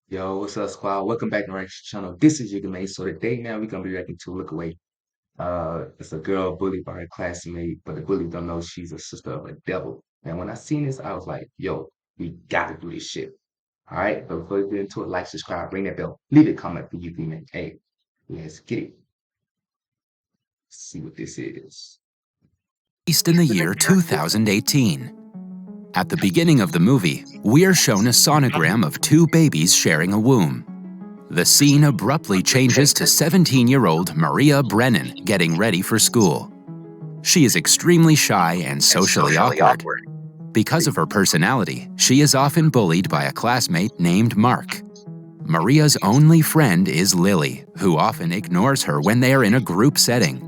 Yo, what's up, squad? Welcome back to our channel. This is UMMA. So today, man, we're gonna be reacting to Lookaway. It's a girl bullied by her classmate, but the bully don't know she's a sister of a devil. And when I seen this, I was like, yo, we gotta do this shit. All right, but before we get into it, like, subscribe, ring that bell, leave a comment for you, man. Hey, let's get it. See what this is. Released in the year 2018. At the beginning of the movie, we are shown a sonogram of two babies sharing a womb. The scene abruptly changes to 17-year-old Maria Brennan getting ready for school. She is extremely shy and socially awkward. Because of her personality, she is often bullied by a classmate named Mark. Maria's only friend is Lily, who often ignores her when they are in a group setting.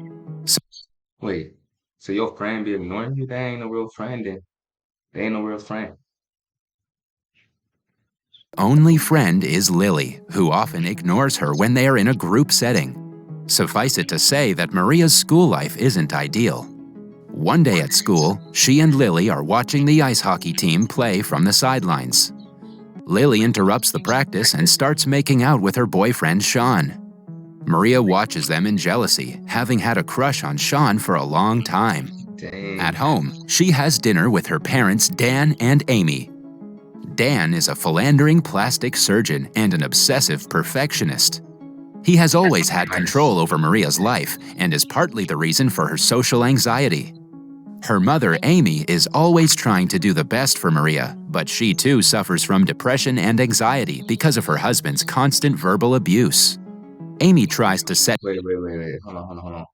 Wait, so your friend be ignoring you? They ain't no real friend, then. They ain't no real friend. Only friend is Lily, who often ignores her when they are in a group setting. Suffice it to say that Maria's school life isn't ideal. One day at school, she and Lily are watching the ice hockey team play from the sidelines. Lily interrupts the practice and starts making out with her boyfriend Sean. Maria watches them in jealousy, having had a crush on Sean for a long time. Dang. At home, she has dinner with her parents Dan and Amy. Dan is a philandering plastic surgeon and an obsessive perfectionist. He has always had control over Maria's life and is partly the reason for her social anxiety. Her mother, Amy, is always trying to do the best for Maria, but she too suffers from depression and anxiety because of her husband's constant verbal abuse. Amy tries to set Wait. Hold on.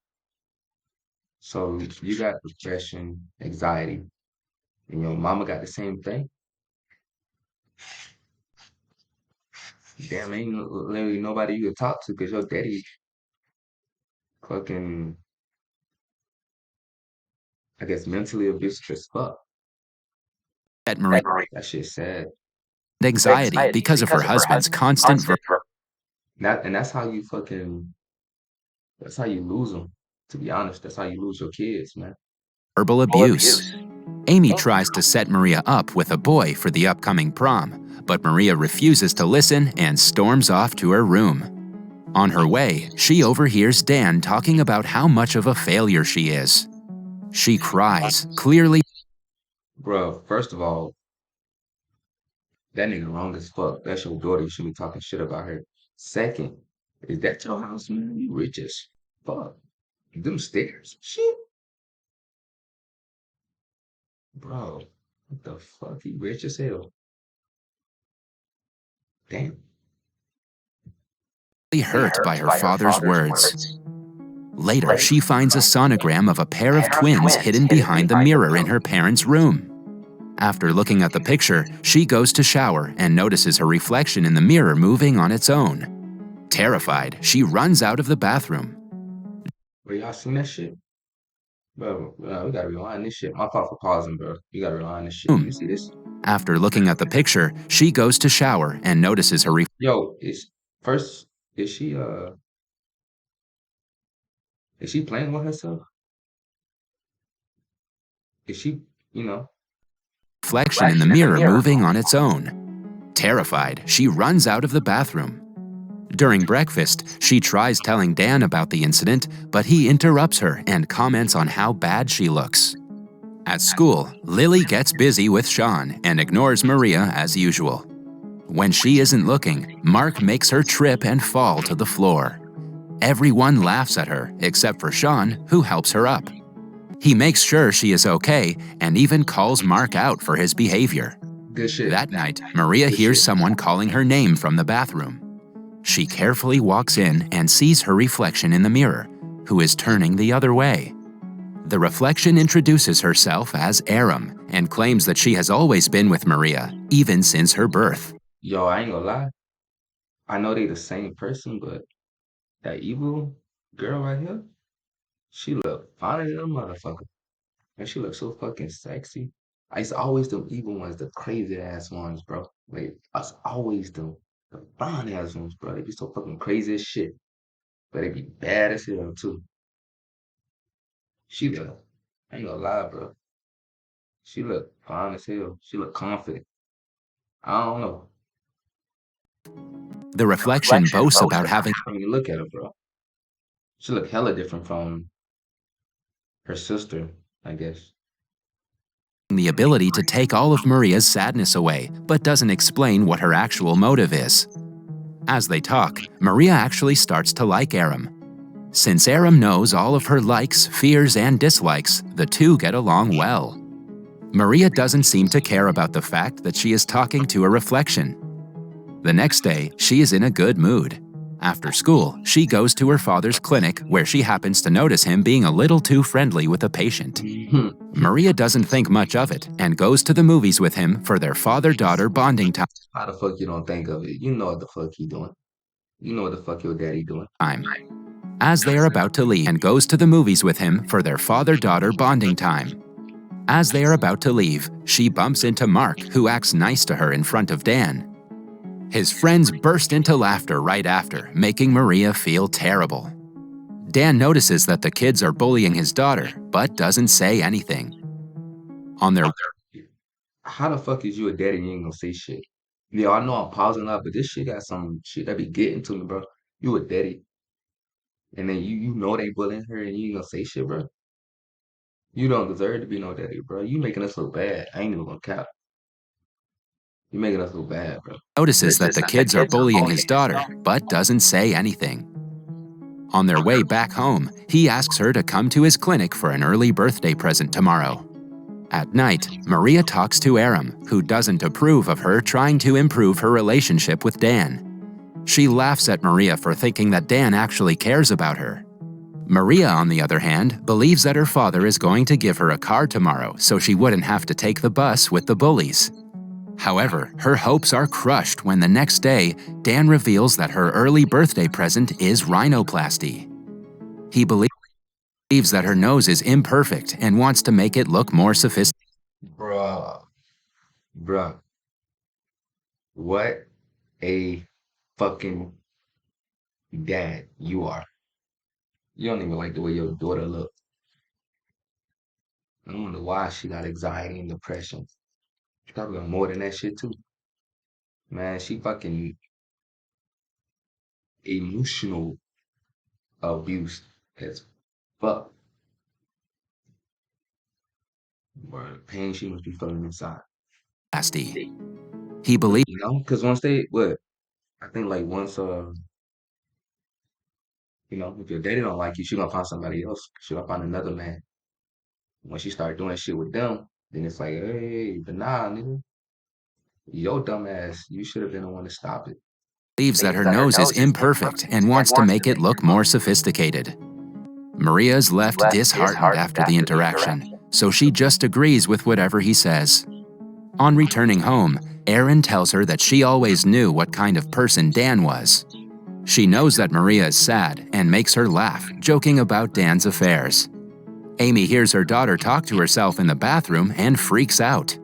So you got depression, anxiety, and your mama got the same thing? Damn, ain't literally nobody you can talk to because your daddy fucking, I guess, mentally abusive as fuck. Maria That shit's sad. anxiety because of her husband's constant And that's how you fucking, that's how you lose them. To be honest, that's how you lose your kids, man. verbal abuse. Amy tries to set Maria up with a boy for the upcoming prom, but Maria refuses to listen and storms off to her room. On her way, she overhears Dan talking about how much of a failure she is. She cries, clearly Bro, first of all, that nigga wrong as fuck. That's your daughter. You should be talking shit about her. Second, is that your house, man? You rich as fuck. Them stairs, shit. Bro, what the fuck? He rich as hell. Damn. hurt by her father's words. Later, she finds a sonogram of a pair of twins hidden behind the mirror in her parents' room. After looking at the picture, she goes to shower and notices her reflection in the mirror moving on its own. Terrified, she runs out of the bathroom. Bro, y'all seen that shit? Bro, we gotta rewind this shit. My fault for pausing, bro. You gotta rewind this shit. You see this? After looking at the picture, she goes to shower and notices her Yo, first is is she playing with herself? Is she, you know? reflection in the mirror moving on its own. Terrified, she runs out of the bathroom. During breakfast, she tries telling Dan about the incident, but he interrupts her and comments on how bad she looks. At school, Lily gets busy with Sean and ignores Maria as usual. When she isn't looking, Mark makes her trip and fall to the floor. Everyone laughs at her except for Sean, who helps her up. He makes sure she is okay and even calls Mark out for his behavior. Good shit. That night, Maria Good hears shit. someone calling her name from the bathroom. She carefully walks in and sees her reflection in the mirror, who is turning the other way. The reflection introduces herself as Aram and claims that she has always been with Maria, even since her birth. Yo, I ain't gonna lie. I know they the same person, but that evil girl right here, she look finer than a motherfucker. And she looks so fucking sexy. It's always them evil ones, the crazy ass ones, bro. Like, it's always them, the fine ass ones, bro. They be so fucking crazy as shit. But they be bad as hell, too. She look, I ain't gonna lie, bro. She look fine as hell. She look confident. I don't know. The reflection boasts about having I mean, look at her, bro. She look hella different from her sister, I guess. the ability to take all of Maria's sadness away, but doesn't explain what her actual motive is. As they talk, Maria actually starts to like Aram. Since Aram knows all of her likes, fears, and dislikes, the two get along well. Maria doesn't seem to care about the fact that she is talking to a reflection. The next day, she is in a good mood. After school, she goes to her father's clinic where she happens to notice him being a little too friendly with a patient. Maria doesn't think much of it and goes to the movies with him for their father-daughter bonding How the fuck you don't think of it? You know what the fuck he doing. You know what the fuck your daddy doing. time. As they are about to leave, and goes to the movies with him for their father-daughter bonding time. As they are about to leave, she bumps into Mark, who acts nice to her in front of Dan. His friends burst into laughter right after, making Maria feel terrible. Dan notices that the kids are bullying his daughter, but doesn't say anything. On their How the fuck is you a daddy and you ain't gonna say shit? Yeah, I know I'm pausing up, but this shit got some shit that be getting to me, bro. You a daddy, and then you know they bullying her, and you ain't gonna say shit, bro. You don't deserve to be no daddy, bro. You making us look bad. I ain't even gonna cap. You making us look bad, bro. notices that the kids are bullying his daughter, but doesn't say anything. On their way back home, he asks her to come to his clinic for an early birthday present tomorrow. At night, Maria talks to Aram, who doesn't approve of her trying to improve her relationship with Dan. She laughs at Maria for thinking that Dan actually cares about her. Maria, on the other hand, believes that her father is going to give her a car tomorrow so she wouldn't have to take the bus with the bullies. However, her hopes are crushed when the next day, Dan reveals that her early birthday present is rhinoplasty. He believes that her nose is imperfect and wants to make it look more sophisticated. Bruh, bruh, what a fucking dad you are. You don't even like the way your daughter look. I wonder why she got anxiety and depression. She probably got more than that shit too. Man, she fucking emotional abuse as fuck. Bro, the pain she must be feeling inside. He believes You know, because once they what I think like once if your daddy don't like you, she gonna find somebody else. She gonna find another man. When she start doing shit with them, then it's like, hey, but nah, nigga, your dumb ass, you should have been the one to stop it. that her nose is imperfect and wants to make it look more sophisticated. Maria is left disheartened after the interaction, so she just agrees with whatever he says. On returning home, Erin tells her that she always knew what kind of person Dan was. She knows that Maria is sad and makes her laugh, joking about Dan's affairs. Amy hears her daughter talk to herself in the bathroom and freaks out.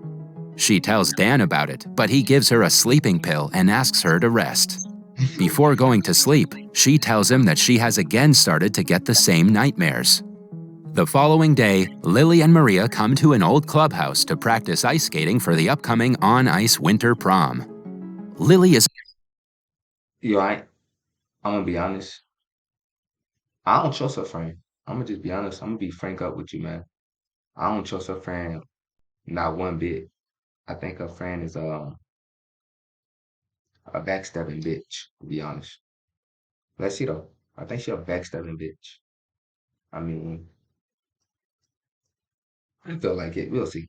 She tells Dan about it, but he gives her a sleeping pill and asks her to rest. Before going to sleep, she tells him that she has again started to get the same nightmares. The following day, Lily and Maria come to an old clubhouse to practice ice skating for the upcoming on-ice winter prom. Lily is Yo, I'm gonna be honest. I don't trust her friend. I'm gonna just be honest. I'm gonna be frank up with you, man. I don't trust her friend not one bit. I think her friend is a backstabbing bitch, to be honest. Let's see though. I think she a backstabbing bitch. I mean, I feel like it. We'll see.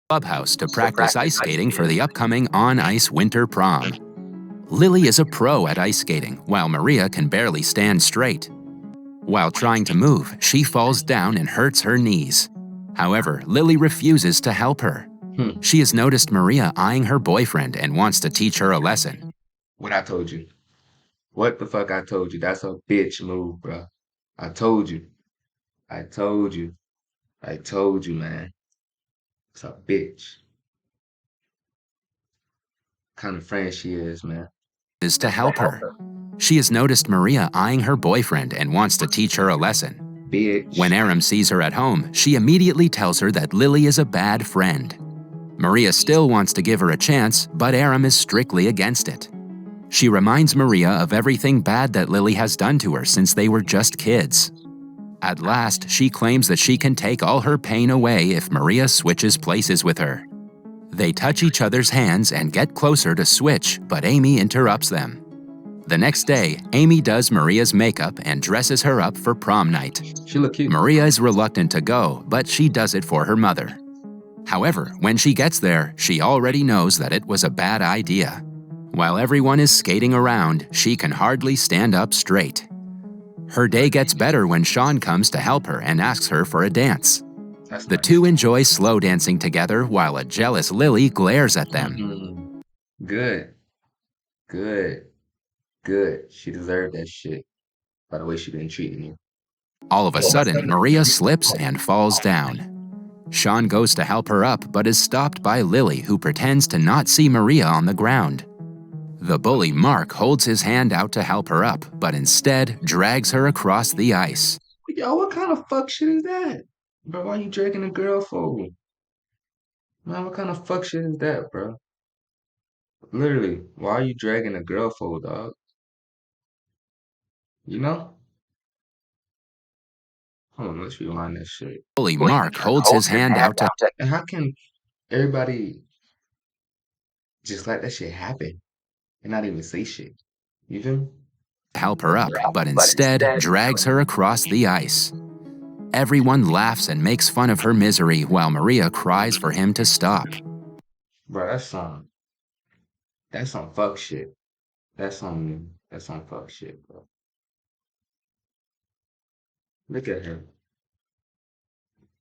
clubhouse to practice ice skating for the upcoming on-ice winter prom. Lily is a pro at ice skating, while Maria can barely stand straight. While trying to move, she falls down and hurts her knees. However, Lily refuses to help her. She has noticed Maria eyeing her boyfriend and wants to teach her a lesson. What I told you. What the fuck I told you? That's a bitch move, bro. I told you. I told you. I told you, man. It's a bitch. Kind of friend she is, man. Is to help her. She has noticed Maria eyeing her boyfriend and wants to teach her a lesson. Bitch. When Aram sees her at home, she immediately tells her that Lily is a bad friend. Maria still wants to give her a chance, but Aram is strictly against it. She reminds Maria of everything bad that Lily has done to her since they were just kids. At last, she claims that she can take all her pain away if Maria switches places with her. They touch each other's hands and get closer to switch, but Amy interrupts them. The next day, Amy does Maria's makeup and dresses her up for prom night. She look cute. Maria is reluctant to go, but she does it for her mother. However, when she gets there, she already knows that it was a bad idea. While everyone is skating around, she can hardly stand up straight. Her day gets better when Sean comes to help her and asks her for a dance. The two enjoy slow dancing together while a jealous Lily glares at them. Good. Good. Good. She deserved that shit. By the way she been treating you. All of a sudden, Maria slips and falls down. Sean goes to help her up but is stopped by Lily, who pretends to not see Maria on the ground. The bully Mark holds his hand out to help her up, but instead drags her across the ice. Yo, what kind of fuck shit is that? Bro, why you dragging a girl for? Man, what kind of fuck shit is that, bro? Literally, why are you dragging a girl for, dog? You know? Hold on, let's rewind that shit. Bully Mark holds his hand out to And how can everybody just let that shit happen and not even say shit? You feel me? help her up, but instead drags her across the ice. Everyone laughs and makes fun of her misery while Maria cries for him to stop. Bro, that's some fuck shit. That's some fuck shit, bro. Look at her.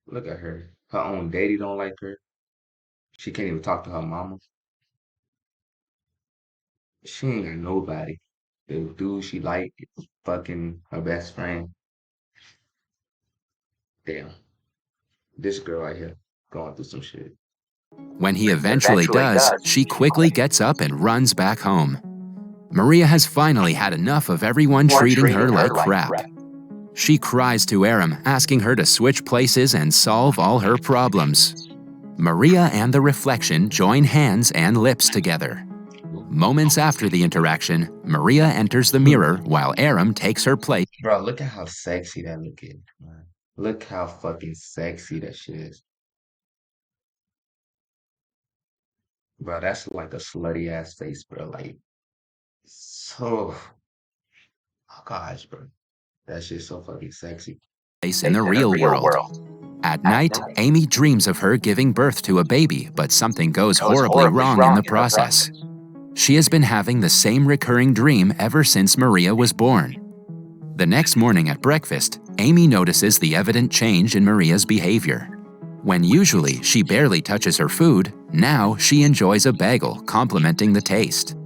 Look at her. Her own daddy don't like her. She can't even talk to her mama. She ain't got nobody. The dude she like is fucking her best friend. Damn. This girl right here going through some shit. When he eventually does, she quickly gets up and runs back home. Maria has finally had enough of everyone treating her like crap. She cries to Aram, asking her to switch places and solve all her problems. Maria and the reflection join hands and lips together. Moments after the interaction, Maria enters the mirror while Aram takes her place. Bro, look at how sexy that look is, man. Look how fucking sexy that shit is. Bro, that's like a slutty ass face, bro. Like, so, oh gosh, bro. That shit's so fucking sexy. In the real world. At night, Amy dreams of her giving birth to a baby, but something goes horribly wrong in the process. She has been having the same recurring dream ever since Maria was born. The next morning at breakfast, Amy notices the evident change in Maria's behavior. When usually she barely touches her food, now she enjoys a bagel, complimenting the taste.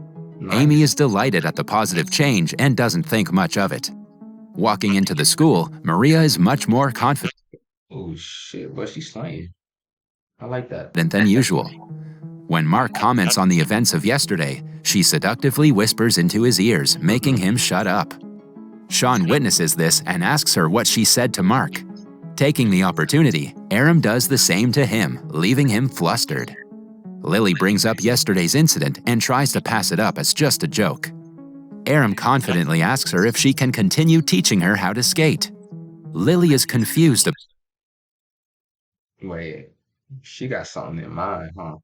Amy is delighted at the positive change and doesn't think much of it. Walking into the school, Maria is much more confident Oh shit, but she's slaying. I like that. than usual. When Mark comments on the events of yesterday, she seductively whispers into his ears, making him shut up. Sean witnesses this and asks her what she said to Mark. Taking the opportunity, Aram does the same to him, leaving him flustered. Lily brings up yesterday's incident and tries to pass it up as just a joke. Aram confidently asks her if she can continue teaching her how to skate. Lily is confused. Wait, she got something in mind, huh?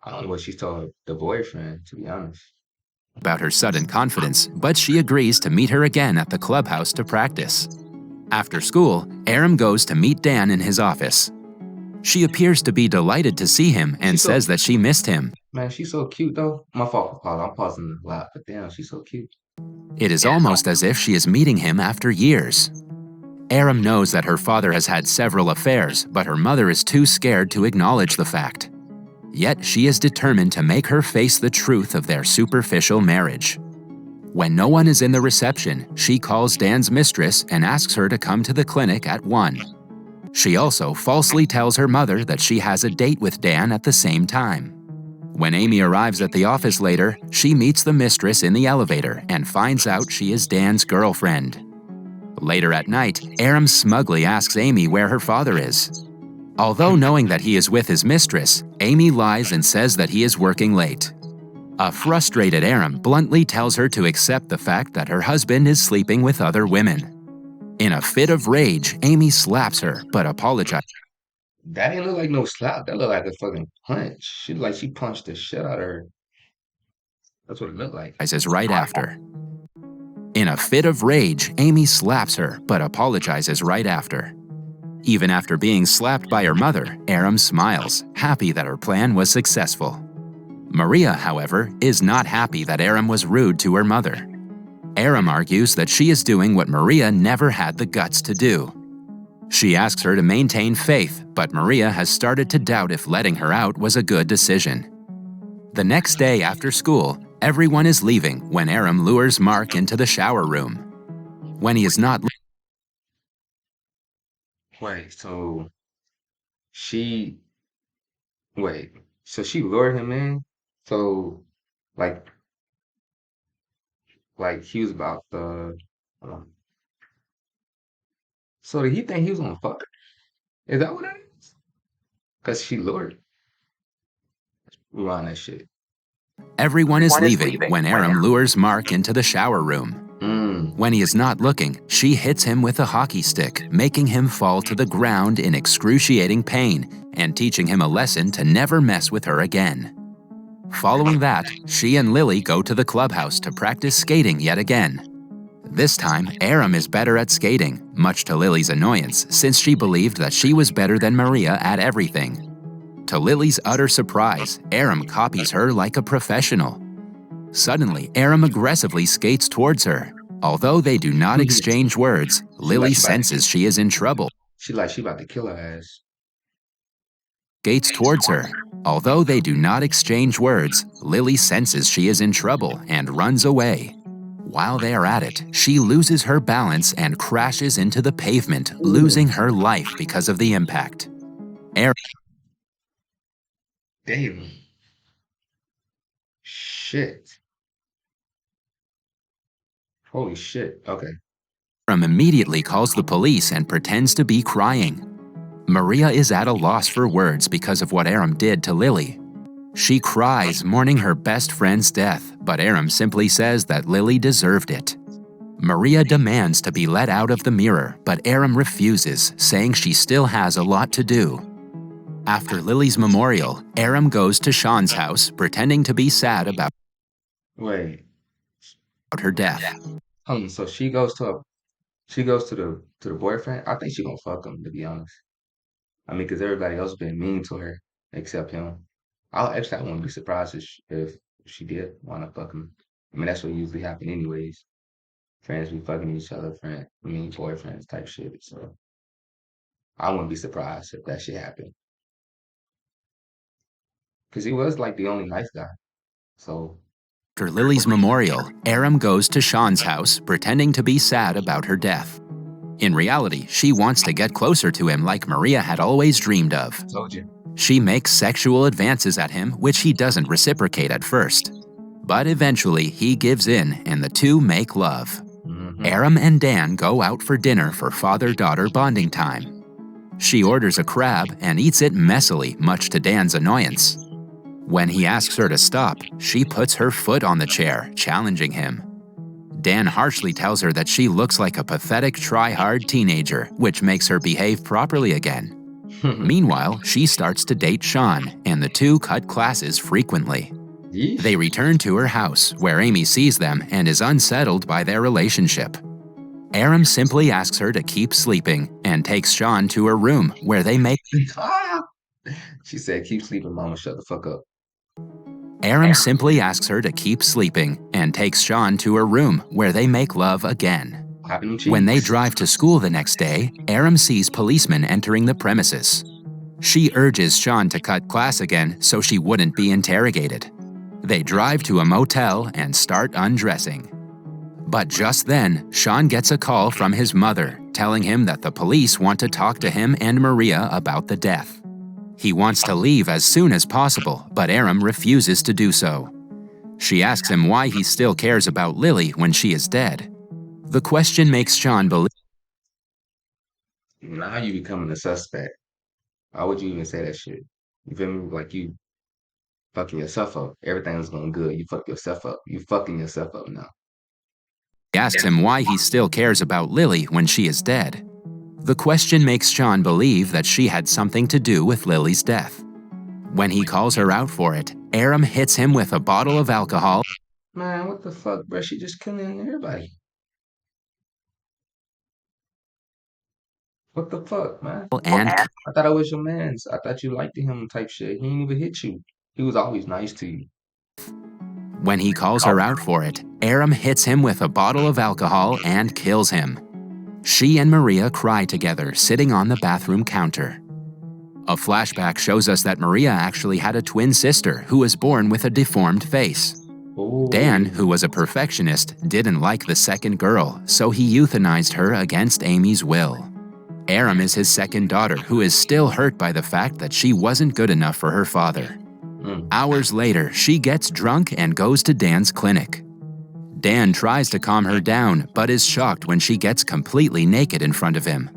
I don't know what she told the boyfriend, to be honest. About her sudden confidence, but she agrees to meet her again at the clubhouse to practice. After school, Aram goes to meet Dan in his office. She appears to be delighted to see him and says that she missed him. Man, she's so cute though. My fault for pausing. I'm pausing a lot, but damn, she's so cute. It is almost as if she is meeting him after years. Aram knows that her father has had several affairs, but her mother is too scared to acknowledge the fact. Yet she is determined to make her face the truth of their superficial marriage. When no one is in the reception, she calls Dan's mistress and asks her to come to the clinic at 1. She also falsely tells her mother that she has a date with Dan at the same time. When Amy arrives at the office later, she meets the mistress in the elevator and finds out she is Dan's girlfriend. Later at night, Aram smugly asks Amy where her father is. Although knowing that he is with his mistress, Amy lies and says that he is working late. A frustrated Aram bluntly tells her to accept the fact that her husband is sleeping with other women. In a fit of rage, Amy slaps her, but apologizes That didn't look like no slap. That looked like a fucking punch. She looked like she punched the shit out of her. That's what it looked like. right after. In a fit of rage, Amy slaps her, but apologizes right after. Even after being slapped by her mother, Aram smiles, happy that her plan was successful. Maria, however, is not happy that Aram was rude to her mother. Aram argues that she is doing what Maria never had the guts to do. She asks her to maintain faith, but Maria has started to doubt if letting her out was a good decision. The next day after school, everyone is leaving when Aram lures Mark into the shower room. When he is not Wait, so she wait, so she lured him in? So like he was about the um, so did he think he was gonna fuck her? Is that what that is? Cause she lured around that shit. Everyone is leaving when Aram lures Mark into the shower room. Mm. When he is not looking, she hits him with a hockey stick, making him fall to the ground in excruciating pain and teaching him a lesson to never mess with her again. Following that, she and Lily go to the clubhouse to practice skating yet again. This time, Aram is better at skating, much to Lily's annoyance, since she believed that she was better than Maria at everything. To Lily's utter surprise, Aram copies her like a professional. Suddenly, Aram aggressively skates towards her. Although they do not exchange words, Lily senses she is in trouble. She about to kill her ass. Skates towards her. Although they do not exchange words, Lily senses she is in trouble and runs away. While they are at it, she loses her balance and crashes into the pavement, losing her life because of the impact. Damn. Shit. Holy shit. Okay. Aram immediately calls the police and pretends to be crying. Maria is at a loss for words because of what Aram did to Lily. She cries, mourning her best friend's death, but Aram simply says that Lily deserved it. Maria demands to be let out of the mirror, but Aram refuses, saying she still has a lot to do. After Lily's memorial, Aram goes to Sean's house, pretending to be sad about Wait. her death. So she goes to the boyfriend. I think she gonna fuck him, to be honest. I mean, because everybody else been mean to her except him. I wouldn't be surprised if she did want to fuck him. I mean, that's what usually happen anyways. Friends be fucking each other, boyfriends type shit. So I wouldn't be surprised if that shit happened. Because he was like the only nice guy. So After Lily's memorial, Aram goes to Sean's house, pretending to be sad about her death. In reality, she wants to get closer to him like Maria had always dreamed of. told you. She makes sexual advances at him, which he doesn't reciprocate at first. But eventually, he gives in and the two make love. Mm-hmm. Aram and Dan go out for dinner for father-daughter bonding time. She orders a crab and eats it messily, much to Dan's annoyance. When he asks her to stop, she puts her foot on the chair, challenging him. Dan harshly tells her that she looks like a pathetic try-hard teenager, which makes her behave properly again. Meanwhile, she starts to date Sean, and the two cut classes frequently. Yeesh. They return to her house, where Amy sees them and is unsettled by their relationship. Aram simply asks her to keep sleeping and takes Sean to her room, where they make She said, "Keep sleeping, mama. Shut the fuck up." Aram simply asks her to keep sleeping and takes Sean to her room, where they make love again. When they drive to school the next day, Aram sees policemen entering the premises. She urges Sean to cut class again so she wouldn't be interrogated. They drive to a motel and start undressing. But just then, Sean gets a call from his mother, telling him that the police want to talk to him and Maria about the death. He wants to leave as soon as possible, but Aram refuses to do so. She asks him why he still cares about Lily when she is dead. The question makes Sean believe Now how you becoming a suspect? Why would you even say that shit? You feel me? Like fucking yourself up. Everything was going good. You fuck yourself up. You fucking yourself up now. He asks him why he still cares about Lily when she is dead. The question makes Sean believe that she had something to do with Lily's death. When he calls her out for it, Aram hits him with a bottle of alcohol Man, what the fuck, bro? She just killing everybody. What the fuck, man? and I thought I was your man's. I thought you liked him type shit. He ain't even hit you. He was always nice to you. when he calls her out for it, Aram hits him with a bottle of alcohol and kills him. She and Maria cry together, sitting on the bathroom counter. A flashback shows us that Maria actually had a twin sister who was born with a deformed face. Dan, Oh, who was a perfectionist, didn't like the second girl, so he euthanized her against Amy's will. Aram is his second daughter, who is still hurt by the fact that she wasn't good enough for her father. mm. Hours later, she gets drunk and goes to Dan's clinic. Dan tries to calm her down, but is shocked when she gets completely naked in front of him.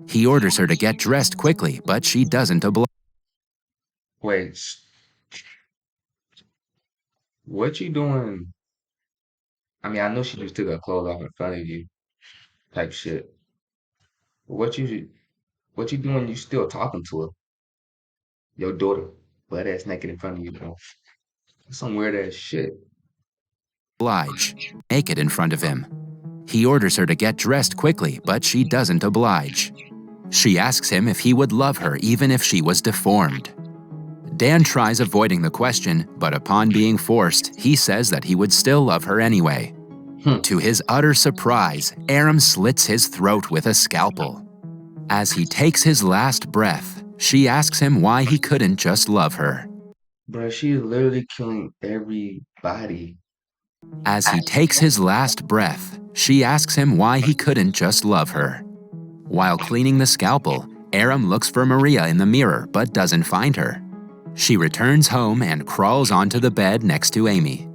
He orders her to get dressed quickly, but she doesn't oblige. Wait, what you doing? I mean, I know she just took her clothes off in front of you, type shit. What you doing? You still talking to her, your daughter, butt ass naked in front of you, bro? Some weird ass shit. Naked in front of him. He orders her to get dressed quickly, but she doesn't oblige. She asks him if he would love her even if she was deformed. Dan tries avoiding the question, but upon being forced, he says that he would still love her anyway. Hmm. To his utter surprise, Aram slits his throat with a scalpel. As he takes his last breath, she asks him why he couldn't just love her. Bro, she is literally killing everybody. As he takes his last breath, she asks him why he couldn't just love her. While cleaning the scalpel, Aram looks for Maria in the mirror but doesn't find her. She returns home and crawls onto the bed next to Amy.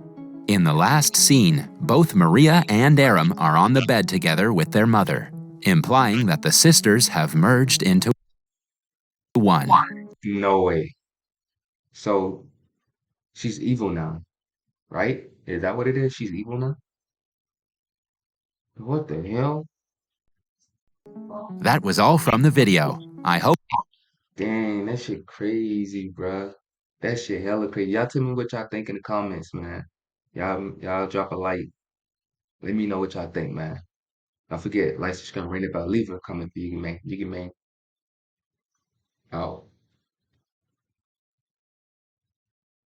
In the last scene, both Maria and Aram are on the bed together with their mother, implying that the sisters have merged into one. No way. So she's evil now, right? Is that what it is? She's evil now? What the hell? That was all from the video. I hope Dang, that shit crazy, bruh. That shit hella crazy. Y'all tell me what y'all think in the comments, man. Y'all drop a like. Let me know what y'all think, man. Don't forget, like, subscribe, ring the bell, leave a comment for you can make out.